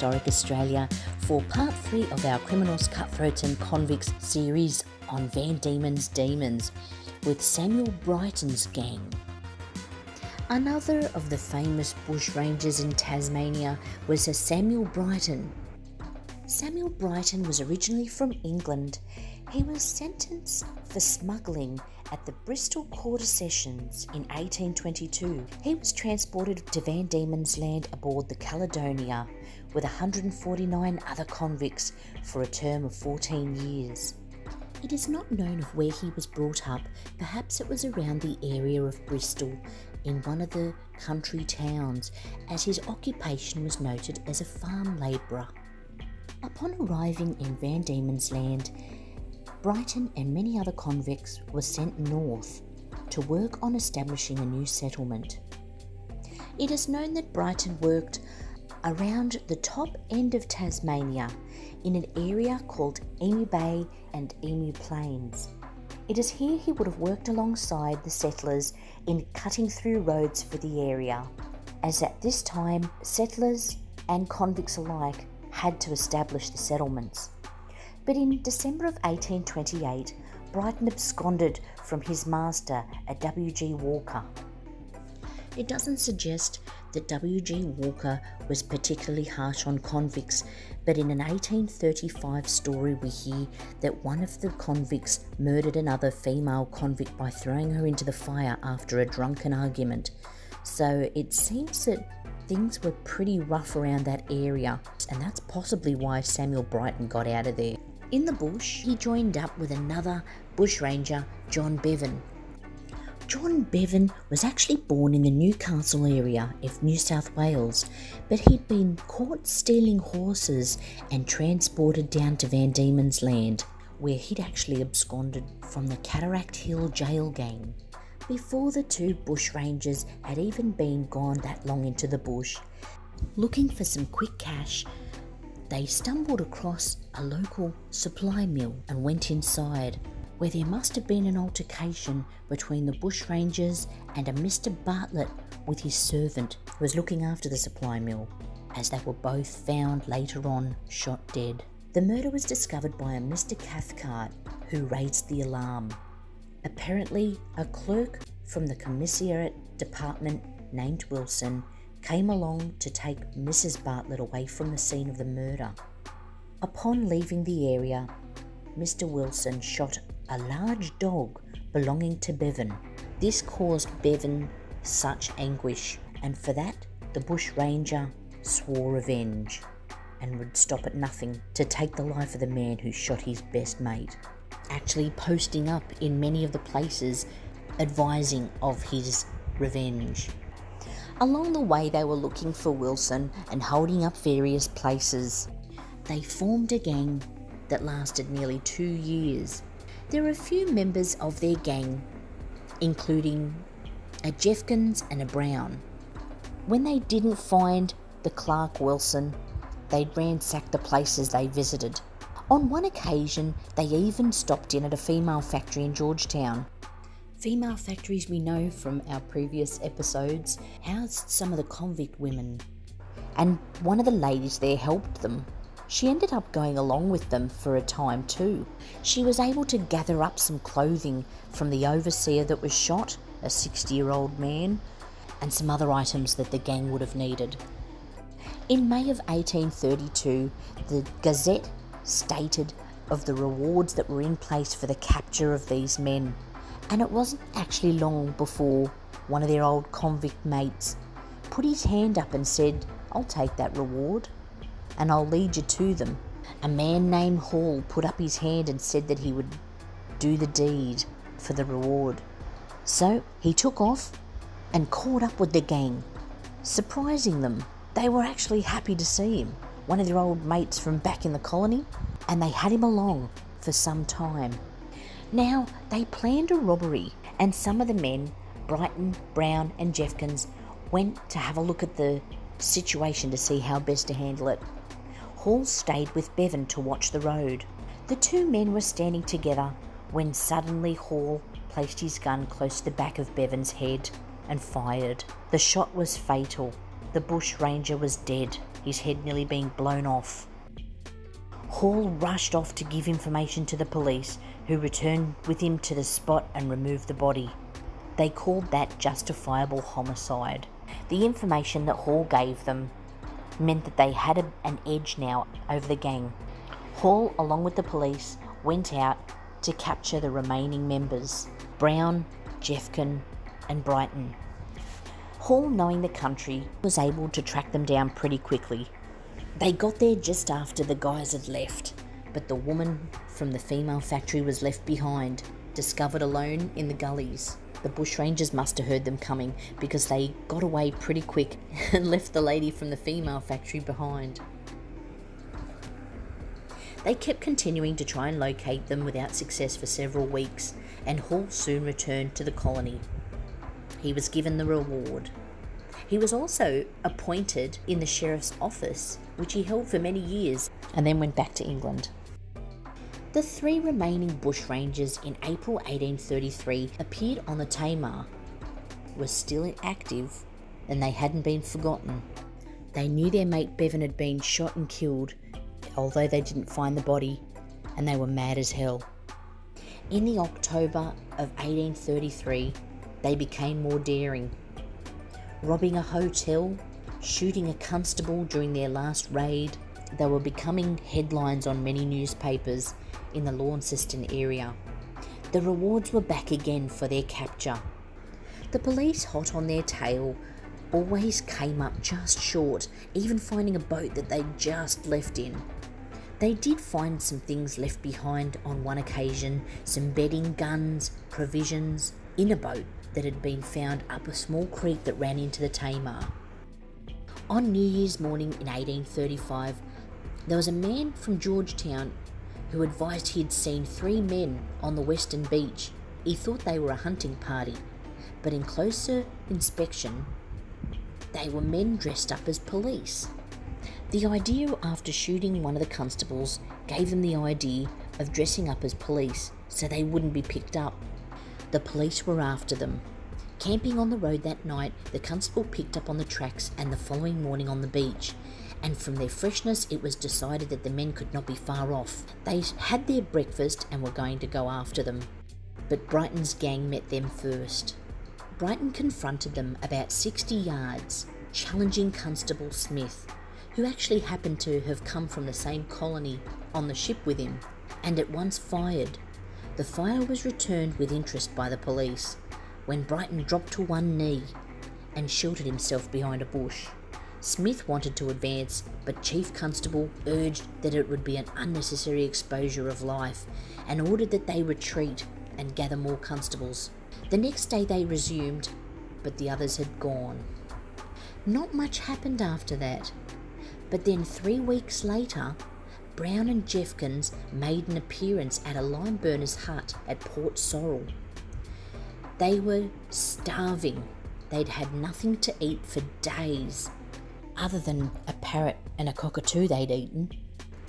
Historic Australia for part 3 of our Criminals, Cutthroats and Convicts series on Van Diemen's Demons with Samuel Britton's gang. Another of the famous Bushrangers in Tasmania was Sir Samuel Britton. Samuel Britton was originally from England. He was sentenced for smuggling at the Bristol Quarter Sessions in 1822. He was transported to Van Diemen's Land aboard the Caledonia with 149 other convicts for a term of 14 years. It is not known of where he was brought up. Perhaps it was around the area of Bristol in one of the country towns, as his occupation was noted as a farm labourer. Upon arriving in Van Diemen's Land, Britton and many other convicts were sent north to work on establishing a new settlement. It is known that Britton worked around the top end of Tasmania in an area called Emu Bay and Emu Plains. It is here he would have worked alongside the settlers in cutting through roads for the area, as at this time settlers and convicts alike had to establish the settlements. But in December of 1828, Britton absconded from his master, a W.G. Walker. It doesn't suggest that W.G. Walker was particularly harsh on convicts, but in an 1835 story we hear that one of the convicts murdered another female convict by throwing her into the fire after a drunken argument. So it seems that things were pretty rough around that area, and that's possibly why Samuel Britton got out of there. In the bush, he joined up with another bushranger, John Bevan. John Bevan was actually born in the Newcastle area of New South Wales, but he'd been caught stealing horses and transported down to Van Diemen's Land, where he'd actually absconded from the Cataract Hill jail gang. Before the two bushrangers had even been gone that long into the bush, looking for some quick cash, they stumbled across a local supply mill and went inside, where there must have been an altercation between the bushrangers and a Mr. Bartlett with his servant who was looking after the supply mill, as they were both found later on shot dead. The murder was discovered by a Mr. Cathcart, who raised the alarm. Apparently, a clerk from the commissariat department named Wilson came along to take Mrs. Bartlett away from the scene of the murder. Upon leaving the area, Mr. Wilson shot a large dog belonging to Bevan. This caused Bevan such anguish, and for that the bushranger swore revenge and would stop at nothing to take the life of the man who shot his best mate, actually posting up in many of the places advising of his revenge. Along the way they were looking for Wilson and holding up various places. They formed a gang that lasted nearly 2 years. There are a few members of their gang, including a Jeffkins and a Brown. When they didn't find the Clark Wilson, they ransacked the places they visited. On one occasion, they even stopped in at a female factory in Georgetown. Female factories, we know from our previous episodes, housed some of the convict women, and one of the ladies there helped them. She ended up going along with them for a time too. She was able to gather up some clothing from the overseer that was shot, a 60-year-old man, and some other items that the gang would have needed. In May of 1832, the Gazette stated of the rewards that were in place for the capture of these men, and it wasn't actually long before one of their old convict mates put his hand up and said, "I'll take that reward and I'll lead you to them." A man named Hall put up his hand and said that he would do the deed for the reward. So he took off and caught up with the gang, surprising them. They were actually happy to see him, one of their old mates from back in the colony, and they had him along for some time. Now, they planned a robbery, and some of the men, Britton, Brown and Jeffkins, went to have a look at the situation to see how best to handle it. Hall stayed with Bevan to watch the road. The two men were standing together when suddenly Hall placed his gun close to the back of Bevan's head and fired. The shot was fatal. The bushranger was dead. his head nearly being blown off. Hall rushed off to give information to the police, who returned with him to the spot and removed the body. They called that justifiable homicide. The information that Hall gave them meant that they had an edge now over the gang. Hall, along with the police, went out to capture the remaining members, Brown, Jeffkin and Britton. Hall, knowing the country, was able to track them down pretty quickly. They got there just after the guys had left, but the woman from the female factory was left behind, discovered alone in the gullies. The Bushrangers must have heard them coming, because they got away pretty quick and left the lady from the female factory behind. They kept continuing to try and locate them without success for several weeks, and Hall soon returned to the colony. He was given the reward. He was also appointed in the sheriff's office, which he held for many years, and then went back to England. The 3 remaining Bushrangers in April 1833 appeared on the Tamar, were still active, and they hadn't been forgotten. They knew their mate Bevan had been shot and killed, although they didn't find the body, and they were mad as hell. In the October of 1833, they became more daring, robbing a hotel, shooting a constable during their last raid. They were becoming headlines on many newspapers in the Launceston area. The rewards were back again for their capture. The police, hot on their tail, always came up just short, even finding a boat that they'd just left in. They did find some things left behind on one occasion, some bedding, guns, provisions, in a boat that had been found up a small creek that ran into the Tamar. On New Year's morning in 1835, there was a man from Georgetown who advised he had seen 3 men on the western beach. He thought they were a hunting party, but in closer inspection, they were men dressed up as police. The idea after shooting one of the constables gave them the idea of dressing up as police so they wouldn't be picked up. The police were after them. Camping on the road that night, the constable picked up on the tracks and the following morning on the beach, and from their freshness it was decided that the men could not be far off. They had their breakfast and were going to go after them, but Britton's gang met them first. Britton confronted them about 60 yards, challenging Constable Smith, who actually happened to have come from the same colony on the ship with him, and at once fired. The fire was returned with interest by the police, when Britton dropped to one knee and sheltered himself behind a bush. Smith wanted to advance, but Chief Constable urged that it would be an unnecessary exposure of life and ordered that they retreat and gather more constables. The next day they resumed, but the others had gone. Not much happened after that, but then 3 weeks later, Brown and Jeffkins made an appearance at a lime burner's hut at Port Sorrel. They were starving. They'd had nothing to eat for days, other than a parrot and a cockatoo they'd eaten.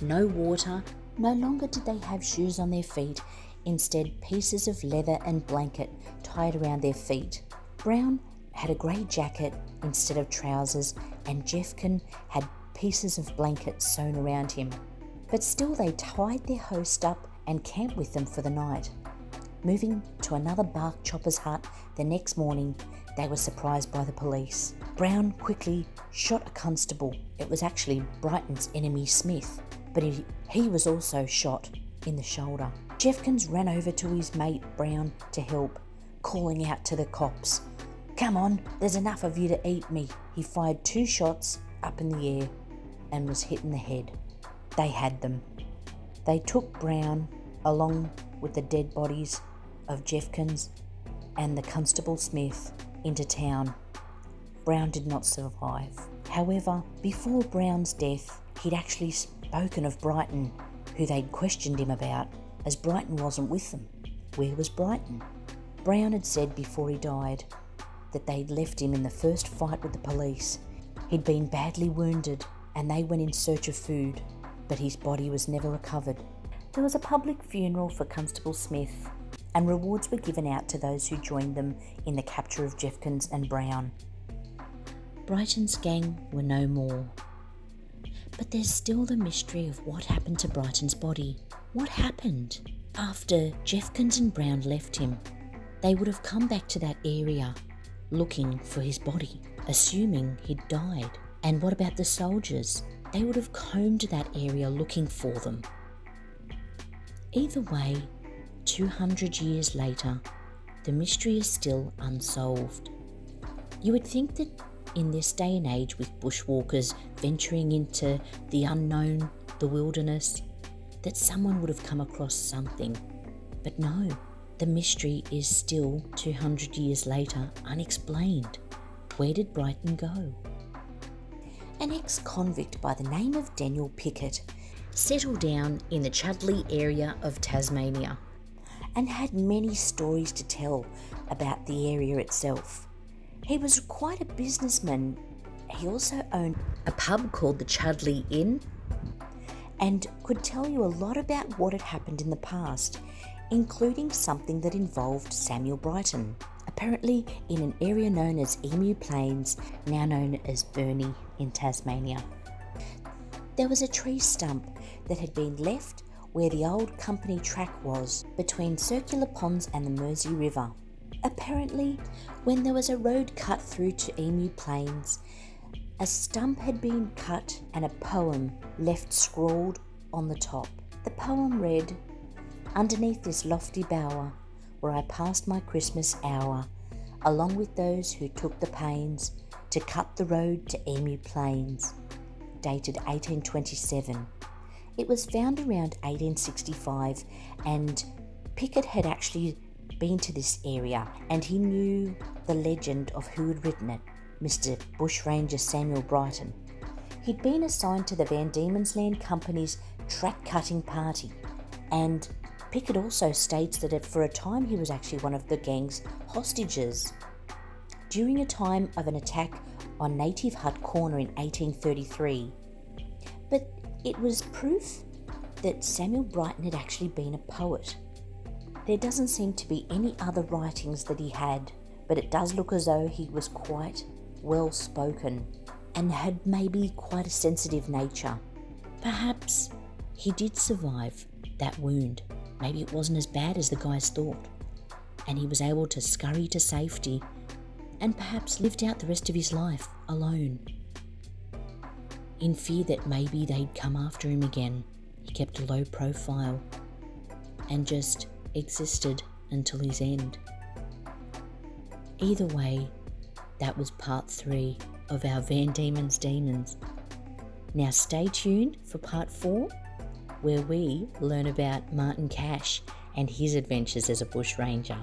No water. No longer did they have shoes on their feet, instead pieces of leather and blanket tied around their feet. Brown had a grey jacket instead of trousers, and Jeffkin had pieces of blanket sewn around him. But still they tied their host up and camped with them for the night. Moving to another bark chopper's hut the next morning, they were surprised by the police. Brown quickly shot a constable. It was actually Britton's enemy Smith, but he was also shot in the shoulder. Jeffkins ran over to his mate Brown to help, calling out to the cops, "Come on, there's enough of you to eat me." He fired 2 shots up in the air and was hit in the head. They had them. They took Brown, along with the dead bodies of Jeffkins and the Constable Smith, into town. Brown did not survive. However, before Brown's death, he'd actually spoken of Britton, who they'd questioned him about, as Britton wasn't with them. Where was Britton? Brown had said before he died that they'd left him in the first fight with the police. He'd been badly wounded and they went in search of food, but his body was never recovered. There was a public funeral for Constable Smith, and rewards were given out to those who joined them in the capture of Jeffkins and Brown. Britton's gang were no more. But there's still the mystery of what happened to Brighton's body. What happened? After Jeffkins and Brown left him, they would have come back to that area looking for his body, assuming he'd died. And what about the soldiers? They would have combed that area looking for them. Either way, 200 years later, the mystery is still unsolved. You would think that in this day and age, with bushwalkers venturing into the unknown, the wilderness, that someone would have come across something. But no, the mystery is still 200 years later unexplained. Where did Brighton go? An ex-convict by the name of Daniel Pickett settled down in the Chudley area of Tasmania and had many stories to tell about the area itself. He was quite a businessman. He also owned a pub called the Chudley Inn and could tell you a lot about what had happened in the past, including something that involved Samuel Brighton, apparently in an area known as Emu Plains, now known as Burnie in Tasmania. There was a tree stump that had been left where the old company track was, between Circular Ponds and the Mersey River. Apparently, when there was a road cut through to Emu Plains, a stump had been cut and a poem left scrawled on the top. The poem read, "Underneath this lofty bower, where I passed my Christmas hour, along with those who took the pains to cut the road to Emu Plains," dated 1827. It was found around 1865, and Pickett had actually been to this area and he knew the legend of who had written it, Mr. Bushranger Samuel Brighton. He'd been assigned to the Van Diemen's Land Company's track cutting party, and Pickett also states that for a time he was actually one of the gang's hostages. During a time of an attack on Native Hut Corner in 1833, but it was proof that Samuel Brighton had actually been a poet. There doesn't seem to be any other writings that he had, but it does look as though he was quite well spoken and had maybe quite a sensitive nature. Perhaps he did survive that wound. Maybe it wasn't as bad as the guys thought, and he was able to scurry to safety and perhaps lived out the rest of his life alone, in fear that maybe they'd come after him again. He kept a low profile and just existed until his end. Either way, that was part 3 of our Van Diemen's Demons. Now stay tuned for part 4, where we learn about Martin Cash and his adventures as a bushranger.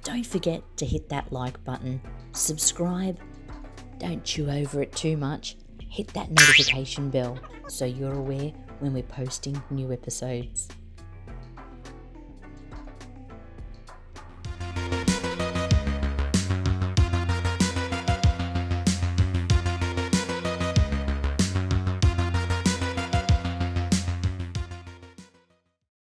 Don't forget to hit that like button, subscribe, don't chew over it too much, hit that notification bell so you're aware when we're posting new episodes.